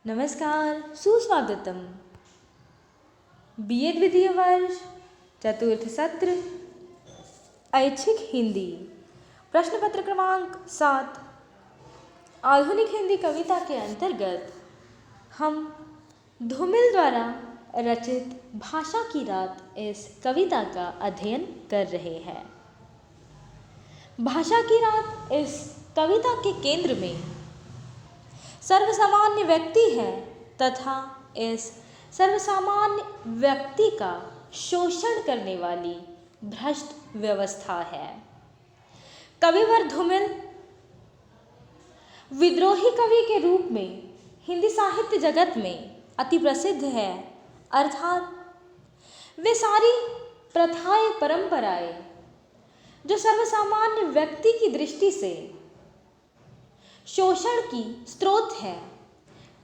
नमस्कार, सुस्वागतम। बीएड द्वितीय वर्ष चतुर्थ सत्र ऐच्छिक हिंदी प्रश्न पत्र क्रमांक 7 आधुनिक हिंदी कविता के अंतर्गत हम धूमिल द्वारा रचित भाषा की रात इस कविता का अध्ययन कर रहे हैं। भाषा की रात इस कविता के केंद्र में सर्वसामान्य व्यक्ति है तथा इस सर्वसामान्य व्यक्ति का शोषण करने वाली भ्रष्ट व्यवस्था है। कविवर धूमिल विद्रोही कवि के रूप में हिंदी साहित्य जगत में अति प्रसिद्ध है, अर्थात वे सारी प्रथाएं परंपराएं जो सर्वसामान्य व्यक्ति की दृष्टि से शोषण की स्रोत है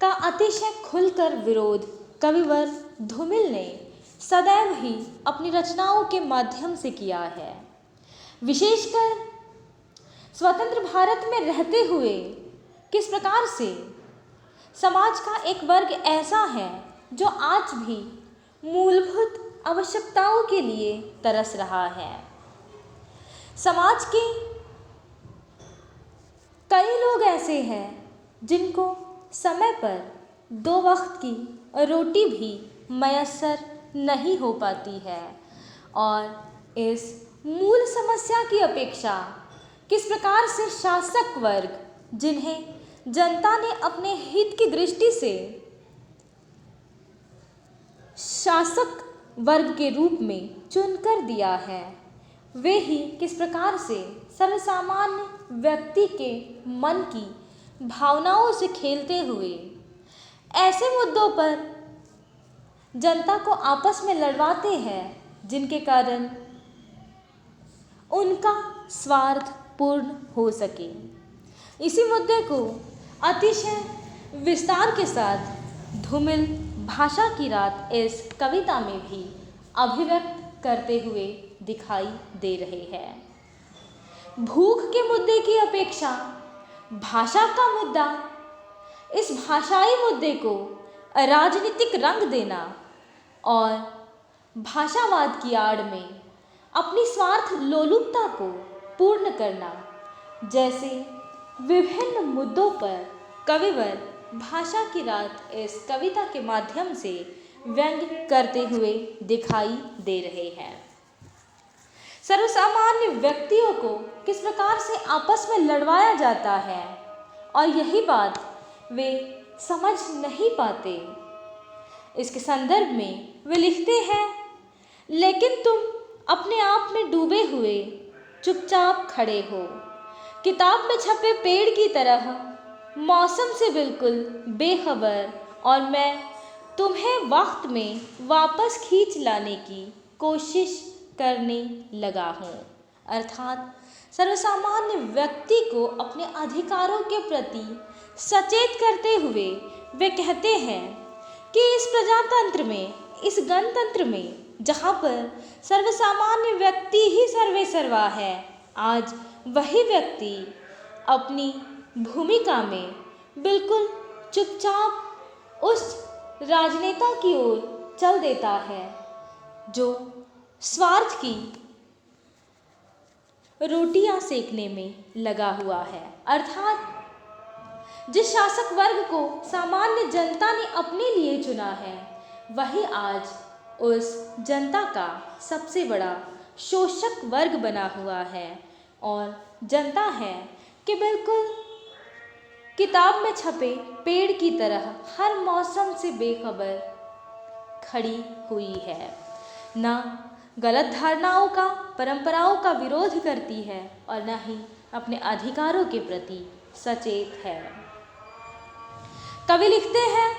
का अतिशय खुलकर विरोध कविवर धूमिल ने सदैव ही अपनी रचनाओं के माध्यम से किया है। विशेषकर स्वतंत्र भारत में रहते हुए किस प्रकार से समाज का एक वर्ग ऐसा है जो आज भी मूलभूत आवश्यकताओं के लिए तरस रहा है। समाज के कई लोग ऐसे हैं जिनको समय पर 2 वक्त की रोटी भी मयस्सर नहीं हो पाती है और इस मूल समस्या की अपेक्षा किस प्रकार से शासक वर्ग, जिन्हें जनता ने अपने हित की दृष्टि से शासक वर्ग के रूप में चुनकर दिया है, वे ही किस प्रकार से सर्वसामान्य व्यक्ति के मन की भावनाओं से खेलते हुए ऐसे मुद्दों पर जनता को आपस में लड़वाते हैं जिनके कारण उनका स्वार्थ पूर्ण हो सके। इसी मुद्दे को अतिशय विस्तार के साथ धूमिल भाषा की रात इस कविता में भी अभिव्यक्त करते हुए दिखाई दे रहे हैं। भूख के मुद्दे की अपेक्षा भाषा का मुद्दा, इस भाषाई मुद्दे को राजनीतिक रंग देना और भाषावाद की आड़ में अपनी स्वार्थ लोलुपता को पूर्ण करना जैसे विभिन्न मुद्दों पर कविवर भाषा की रात इस कविता के माध्यम से व्यंग करते हुए दिखाई दे रहे हैं। सर्वसामान्य व्यक्तियों को किस प्रकार से आपस में लड़वाया जाता है और यही बात वे समझ नहीं पाते। इसके संदर्भ में वे लिखते हैं, लेकिन तुम अपने आप में डूबे हुए चुपचाप खड़े हो, किताब में छपे पेड़ की तरह मौसम से बिल्कुल बेखबर, और मैं तुम्हें वक्त में वापस खींच लाने की कोशिश करने लगा हूँ। अर्थात सर्वसामान्य व्यक्ति को अपने अधिकारों के प्रति सचेत करते हुए वे कहते हैं कि इस प्रजातंत्र में, इस गणतंत्र में, जहाँ पर सर्वसामान्य व्यक्ति ही सर्वे सर्वा है, आज वही व्यक्ति अपनी भूमिका में बिल्कुल चुपचाप उस राजनेता की ओर चल देता है जो स्वार्थ की रोटियां सेकने में लगा हुआ है। अर्थात जिस शासक वर्ग को सामान्य जनता ने अपने लिए चुना है, वही आज उस जनता का सबसे बड़ा शोषक वर्ग बना हुआ है और जनता है कि बिल्कुल किताब में छपे पेड़ की तरह हर मौसम से बेखबर खड़ी हुई है, ना गलत धारणाओं का, परंपराओं का विरोध करती है और न ही अपने अधिकारों के प्रति सचेत है। कवि लिखते हैं,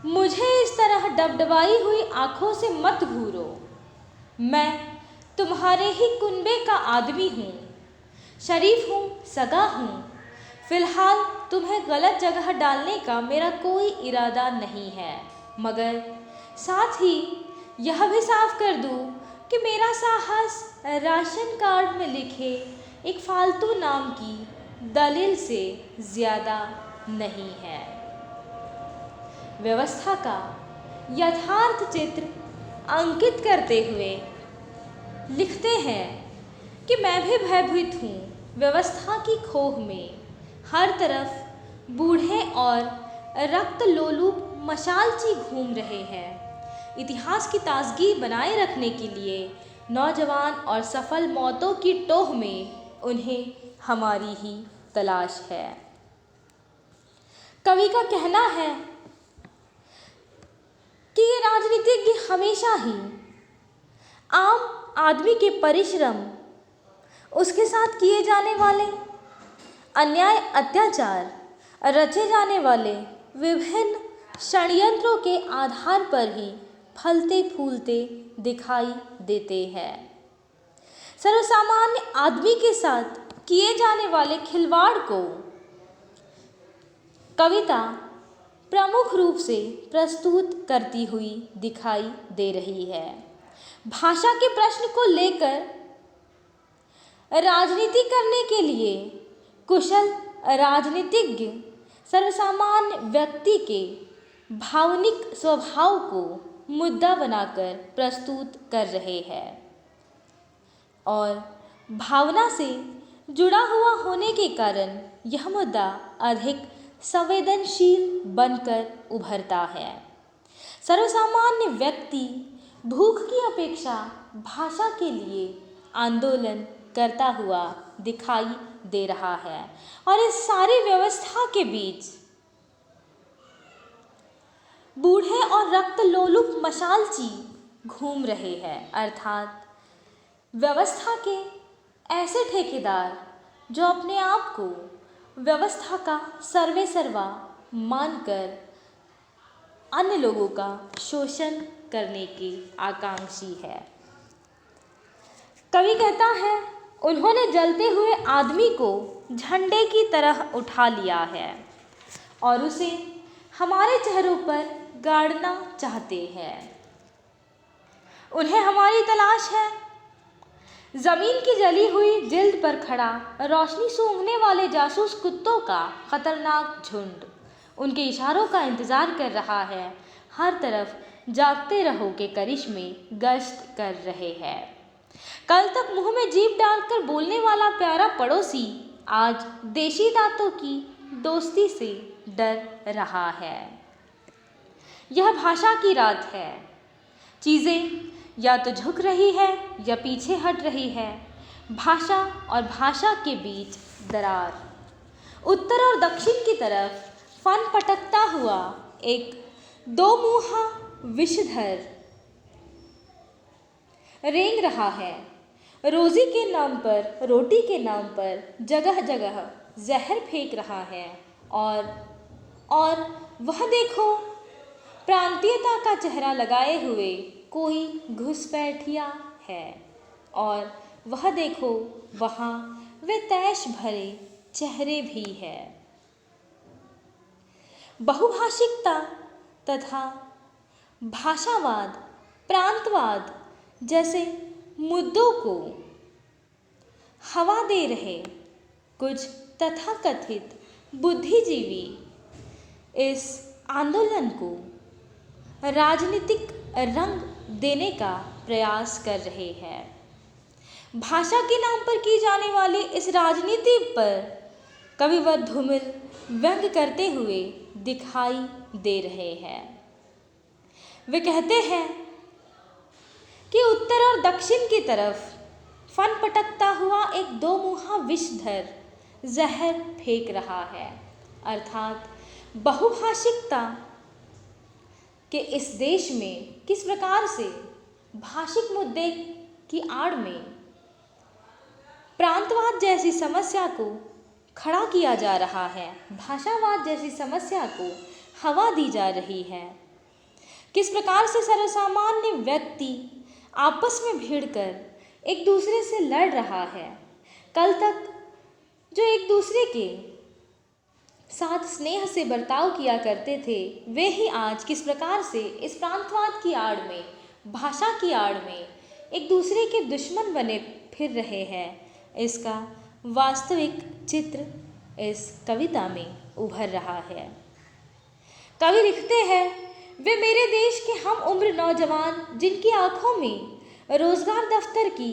मुझे इस तरह डबडबाई हुई आंखों से मत घूरो, मैं तुम्हारे ही कुनबे का आदमी हूँ, शरीफ हूँ, सगा हूँ। फिलहाल तुम्हें गलत जगह डालने का मेरा कोई इरादा नहीं है, मगर साथ ही यह भी साफ कर दूं कि मेरा साहस राशन कार्ड में लिखे एक फालतू नाम की दलील से ज़्यादा नहीं है। व्यवस्था का यथार्थ चित्र अंकित करते हुए लिखते हैं कि मैं भी भयभीत हूँ व्यवस्था की खोह में। हर तरफ बूढ़े और रक्त लोलुप मशालची घूम रहे हैं। इतिहास की ताजगी बनाए रखने के लिए नौजवान और सफल मौतों की टोह में उन्हें हमारी ही तलाश है। कवि का कहना है कि ये राजनीतिज्ञ हमेशा ही आम आदमी के परिश्रम, उसके साथ किए जाने वाले अन्याय अत्याचार, रचे जाने वाले विभिन्न षड्यंत्रों के आधार पर ही फलते फूलते दिखाई देते हैं। सर्वसामान्य आदमी के साथ किए जाने वाले खिलवाड़ को कविता प्रमुख रूप से प्रस्तुत करती हुई दिखाई दे रही है। भाषा के प्रश्न को लेकर राजनीति करने के लिए कुशल राजनीतिज्ञ सर्वसामान्य व्यक्ति के भावनिक स्वभाव को मुद्दा बनाकर प्रस्तुत कर रहे हैं और भावना से जुड़ा हुआ होने के कारण यह मुद्दा अधिक संवेदनशील बनकर उभरता है। सर्वसामान्य व्यक्ति भूख की अपेक्षा भाषा के लिए आंदोलन करता हुआ दिखाई दे रहा है और इस सारी व्यवस्था के बीच बूढ़े और रक्त लोलुप मशालची घूम रहे हैं, अर्थात व्यवस्था के ऐसे ठेकेदार जो अपने आप को व्यवस्था का सर्वे सर्वा मानकर अन्य लोगों का शोषण करने की आकांक्षी है। कवि कहता है, उन्होंने जलते हुए आदमी को झंडे की तरह उठा लिया है और उसे हमारे चेहरों पर गाड़ना चाहते हैं। उन्हें हमारी तलाश है। जमीन की जली हुई जिल्द पर खड़ा रोशनी सूंघने वाले जासूस कुत्तों का खतरनाक झुंड उनके इशारों का इंतजार कर रहा है। हर तरफ जागते रहो के करिश्मे गश्त कर रहे हैं। कल तक मुंह में जीभ डालकर बोलने वाला प्यारा पड़ोसी आज देशी दांतों की दोस्ती से डर रहा है। यह भाषा की रात है। चीज़ें या तो झुक रही है या पीछे हट रही है। भाषा और भाषा के बीच दरार। उत्तर और दक्षिण की तरफ फन पटकता हुआ एक दो मुहा विषधर रेंग रहा है। रोजी के नाम पर, रोटी के नाम पर जगह जगह जहर फेंक रहा है और वह देखो, प्रांतीयता का चेहरा लगाए हुए कोई घुसपैठिया है और वह देखो, वहाँ वे तैश भरे चेहरे भी है। बहुभाषिकता तथा भाषावाद, प्रांतवाद जैसे मुद्दों को हवा दे रहे कुछ तथाकथित बुद्धिजीवी इस आंदोलन को राजनीतिक रंग देने का प्रयास कर रहे हैं। भाषा के नाम पर की जाने वाली इस राजनीति पर कविवर धूमिल व्यंग करते हुए दिखाई दे रहे हैं। वे कहते हैं कि उत्तर और दक्षिण की तरफ फन पटकता हुआ एक दो मुहा विषधर जहर फेंक रहा है, अर्थात बहुभाषिकता कि इस देश में किस प्रकार से भाषिक मुद्दे की आड़ में प्रांतवाद जैसी समस्या को खड़ा किया जा रहा है, भाषावाद जैसी समस्या को हवा दी जा रही है। किस प्रकार से सर्वसामान्य व्यक्ति आपस में भिड़कर एक दूसरे से लड़ रहा है। कल तक जो एक दूसरे के साथ स्नेह से बर्ताव किया करते थे, वे ही आज किस प्रकार से इस प्रांतवाद की आड़ में, भाषा की आड़ में एक दूसरे के दुश्मन बने फिर रहे हैं। इसका वास्तविक चित्र इस कविता में उभर रहा है। कवि लिखते हैं, वे मेरे देश के हम उम्र नौजवान जिनकी आंखों में रोजगार दफ्तर की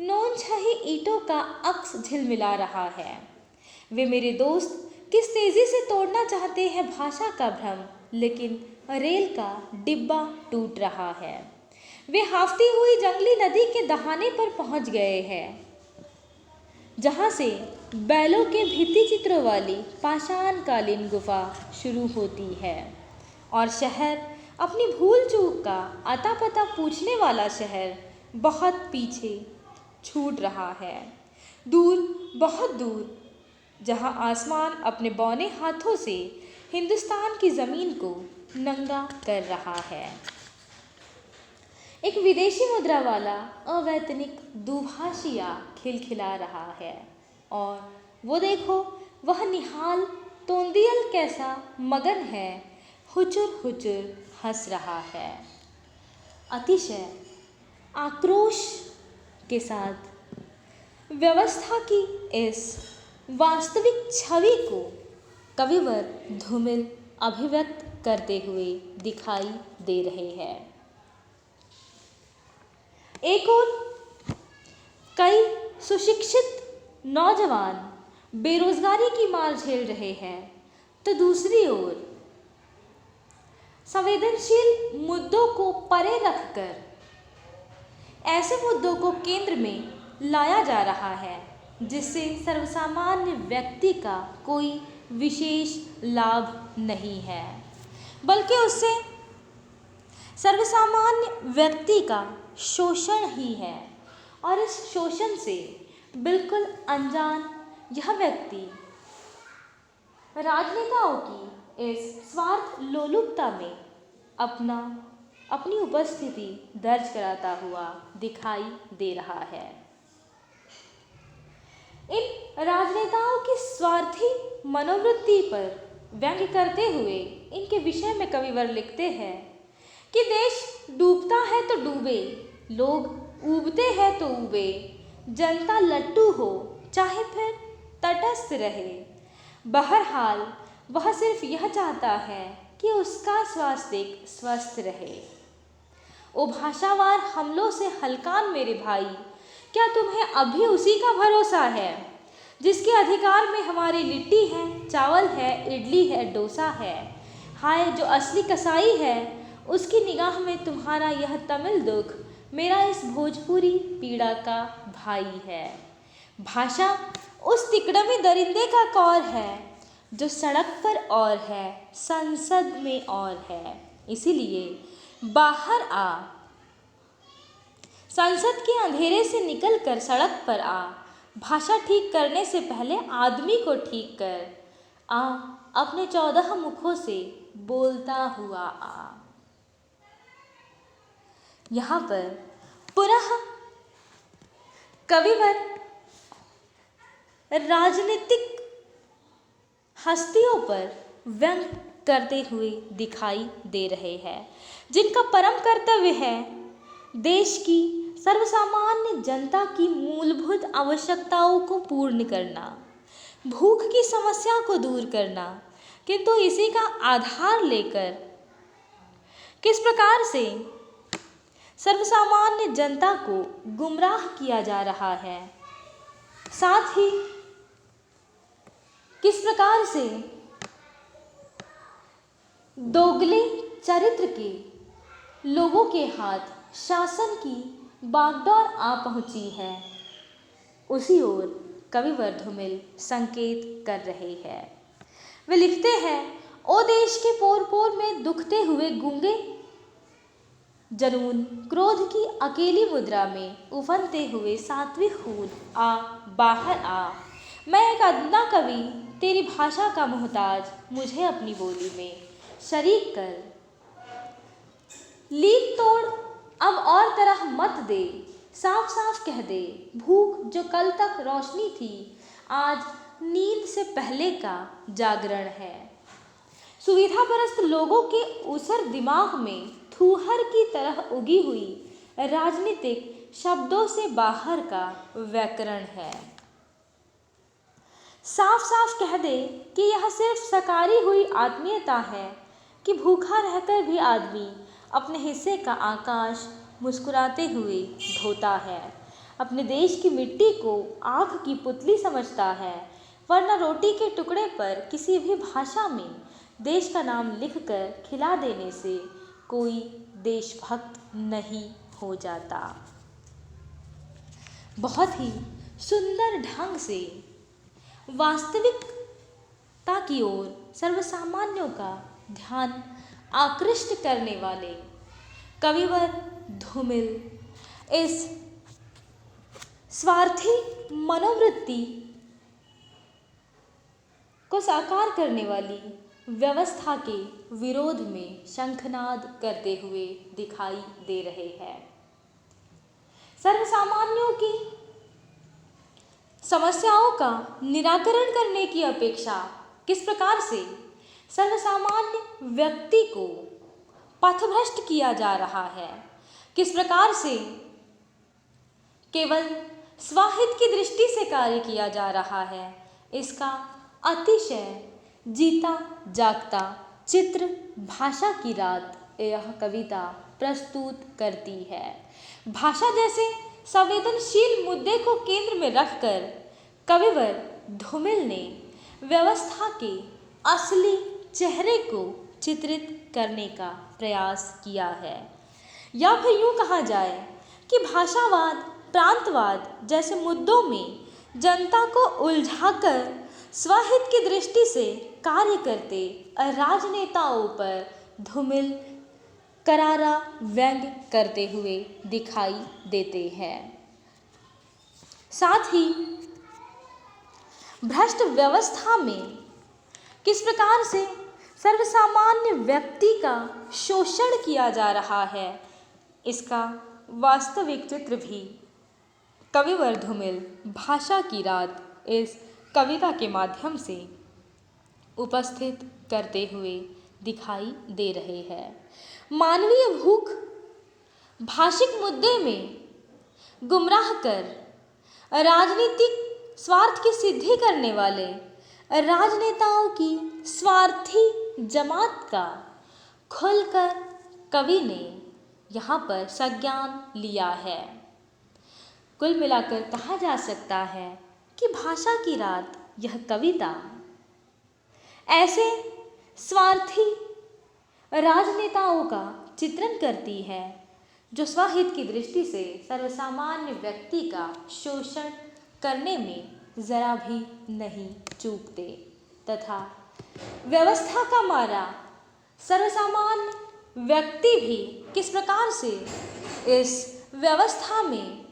नौन छही ईंटों का अक्स झिलमिला रहा है। वे मेरे दोस्त किस तेजी से तोड़ना चाहते हैं भाषा का भ्रम, लेकिन रेल का डिब्बा टूट रहा है। वे हाफती हुई जंगली नदी के दहाने पर पहुंच गए हैं, जहां से बैलों के भित्ति चित्रों वाली पाषाणकालीन गुफा शुरू होती है और शहर अपनी भूल चूक का अता पता पूछने वाला शहर बहुत पीछे छूट रहा है। दूर, बहुत दूर, जहां आसमान अपने बौने हाथों से हिंदुस्तान की ज़मीन को नंगा कर रहा है। एक विदेशी मुद्रा वाला अवैतनिक दुभाषिया खिलखिला रहा है और वो देखो, वह निहाल तोंदियल कैसा मगन है, हुचुर हुचुर हंस रहा है। अतिशय आक्रोश के साथ व्यवस्था की इस वास्तविक छवि को कविवर धूमिल अभिव्यक्त करते हुए दिखाई दे रहे हैं। एक ओर कई सुशिक्षित नौजवान बेरोजगारी की मार झेल रहे हैं, तो दूसरी ओर संवेदनशील मुद्दों को परे रखकर ऐसे मुद्दों को केंद्र में लाया जा रहा है जिससे सर्वसामान्य व्यक्ति का कोई विशेष लाभ नहीं है, बल्कि उससे सर्वसामान्य व्यक्ति का शोषण ही है। और इस शोषण से बिल्कुल अनजान यह व्यक्ति राजनेताओं की इस स्वार्थ लोलुपता में अपनी उपस्थिति दर्ज कराता हुआ दिखाई दे रहा है। इन राजनेताओं की स्वार्थी मनोवृत्ति पर व्यंग्य करते हुए इनके विषय में कविवर लिखते हैं कि देश डूबता है तो डूबे, लोग ऊबते हैं तो ऊबे, जनता लट्टू हो चाहे फिर तटस्थ रहे, बहरहाल वह सिर्फ यह चाहता है कि उसका स्वास्थ्य स्वस्थ रहे। ओ भाषावार हमलों से हलकान मेरे भाई, क्या तुम्हें अभी उसी का भरोसा है जिसके अधिकार में हमारी लिट्टी है, चावल है, इडली है, डोसा है? हाय, जो असली कसाई है उसकी निगाह में तुम्हारा यह तमिल दुख मेरा इस भोजपुरी पीड़ा का भाई है। भाषा उस तिकड़मी दरिंदे का कौर है जो सड़क पर और है, संसद में और है। इसीलिए बाहर आ, संसद के अंधेरे से निकलकर सड़क पर आ, भाषा ठीक करने से पहले आदमी को ठीक कर आ, अपने 14 मुखों से बोलता हुआ आ। यहाँ पर पुनः कविवर राजनीतिक हस्तियों पर व्यंग करते हुए दिखाई दे रहे हैं, जिनका परम कर्तव्य है देश की सर्वसामान्य जनता की मूलभूत आवश्यकताओं को पूर्ण करना, भूख की समस्या को दूर करना। किंतु इसी का आधार लेकर किस प्रकार से सर्वसामान्य जनता को गुमराह किया जा रहा है, साथ ही किस प्रकार से दोगले चरित्र के लोगों के हाथ शासन की बागडोर आ पहुंची है, उसी ओर कविवर धूमिल संकेत कर रहे हैं। वे लिखते हैं, ओ देश के पोर पोर में दुखते हुए गूंगे जनून, क्रोध की अकेली मुद्रा में उफनते हुए सात्विक खून आ, बाहर आ। मैं एक अदना कवि, तेरी भाषा का मोहताज, मुझे अपनी बोली में शरीक कर। लीक तोड़ अब और तरह मत दे, साफ साफ कह दे, भूख जो कल तक रोशनी थी आज नींद से पहले का जागरण है। सुविधापरस्त लोगों के ऊसर दिमाग में थूहर की तरह उगी हुई राजनीतिक शब्दों से बाहर का व्याकरण है। साफ साफ कह दे कि यह सिर्फ सकारी हुई आत्मीयता है कि भूखा रहकर भी आदमी अपने हिस्से का आकाश मुस्कुराते हुए धोता है, अपने देश की मिट्टी को आँख की पुतली समझता है, वरना रोटी के टुकड़े पर किसी भी भाषा में देश का नाम लिखकर खिला देने से कोई देशभक्त नहीं हो जाता। बहुत ही सुंदर ढंग से वास्तविकता की ओर सर्वसामान्यों का ध्यान आकृष्ट करने वाले कविवर धूमिल इस स्वार्थी मनोवृत्ति को साकार करने वाली व्यवस्था के विरोध में शंखनाद करते हुए दिखाई दे रहे हैं। सर्वसामान्यों की समस्याओं का निराकरण करने की अपेक्षा किस प्रकार से सर्वसामान्य व्यक्ति को पथभ्रष्ट किया जा रहा है, किस प्रकार से केवल स्वाहित की दृष्टि से कार्य किया जा रहा है, इसका अतिशय जीता जागता चित्र भाषा की रात यह कविता प्रस्तुत करती है। भाषा जैसे संवेदनशील मुद्दे को केंद्र में रखकर कविवर धूमिल ने व्यवस्था के असली चेहरे को चित्रित करने का प्रयास किया है। या फिर यूँ कहा जाए कि भाषावाद, प्रांतवाद जैसे मुद्दों में जनता को उलझाकर स्वहित की दृष्टि से कार्य करते राजनेताओं पर धूमिल करारा व्यंग करते हुए दिखाई देते हैं। साथ ही भ्रष्ट व्यवस्था में किस प्रकार से सर्वसामान्य व्यक्ति का शोषण किया जा रहा है, इसका वास्तविक चित्र भी कविवर धूमिल भाषा की रात इस कविता के माध्यम से उपस्थित करते हुए दिखाई दे रहे हैं। मानवीय भूख भाषिक मुद्दे में गुमराह कर राजनीतिक स्वार्थ की सिद्धि करने वाले राजनेताओं की स्वार्थी जमात का खुलकर कवि ने यहाँ पर संज्ञान लिया है। कुल मिलाकर कहा जा सकता है कि भाषा की रात यह कविता ऐसे स्वार्थी राजनेताओं का चित्रण करती है जो स्वहित की दृष्टि से सर्वसामान्य व्यक्ति का शोषण करने में जरा भी नहीं चूकते तथा व्यवस्था का मारा सर्वसामान्य व्यक्ति भी किस प्रकार से इस व्यवस्था में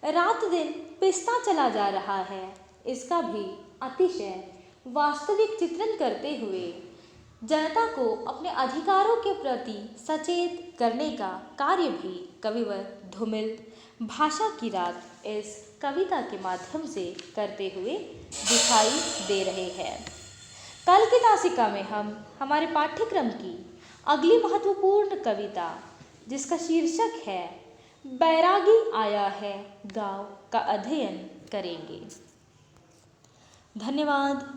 रात दिन पिसता चला जा रहा है, इसका भी अतिशय वास्तविक चित्रण करते हुए जनता को अपने अधिकारों के प्रति सचेत करने का कार्य भी कविवर धूमिल भाषा की रात इस कविता के माध्यम से करते हुए दिखाई दे रहे हैं। कल की तासिका में हम हमारे पाठ्यक्रम की अगली महत्वपूर्ण कविता जिसका शीर्षक है बैरागी आया है गाँव का अध्ययन करेंगे। धन्यवाद।